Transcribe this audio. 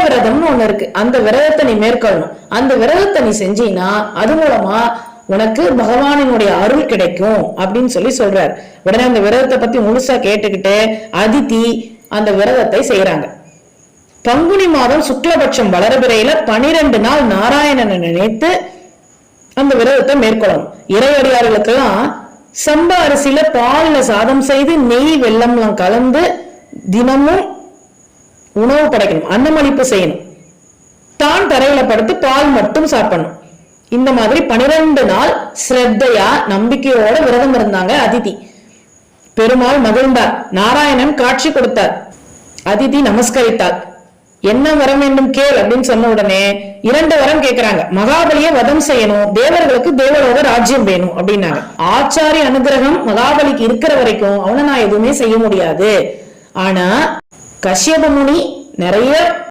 விரதம்னு ஒண்ணு இருக்கு. அந்த விரதத்தை நீ மேற்கொள்ளணும். அந்த விரதத்தை நீ செஞ்சீன்னா அது மூலமா உனக்கு பகவானினுடைய அருள் கிடைக்கும் அப்படின்னு சொல்றாரு. உடனே அந்த விரதத்தை பத்தி முழுசா கேட்டுக்கிட்டு அதித்தி அந்த விரதத்தை செய்யறாங்க. பங்குனி மாதம் சுக்லபட்சம் வளர்பிறையில 12 நாள் நாராயணனை நினைத்து அந்த விரதத்தை மேற்கொள்ளணும். இறையடியார்களுக்கெல்லாம் சம்பா அரிசியில பால்ல சாதம் செய்து நெய் வெள்ளம்லாம் கலந்து தினமும் உணவு படைக்கணும், அன்னமளிப்பு செய்யணும். தான் தரையில படுத்து பால் மட்டும் சாப்பிடணும். இந்த மாதிரி 12 நாள் ஸ்ரத்தையா நம்பிக்கையோட விரதம் இருந்தாங்க அதிதி. பெருமாள் மகிழ்ந்தார். நாராயணன் காட்சி கொடுத்தார். அதிதி நமஸ்கரித்தார். என்ன வரம் வேண்டும் கேள் அப்படின்னு சொன்ன உடனே 2 வரம் கேட்கிறாங்க. மகாபலியை வதம் செய்யணும், தேவர்களுக்கு தேவலோக ராஜ்யம் வேணும் அப்படின்னாங்க. ஆச்சாரிய அனுகிரகம் மகாபலிக்கு இருக்கிற வரைக்கும் அவனை நான் எதுவுமே செய்ய முடியாது. ஆனா கஷ்யப முனி நிறைய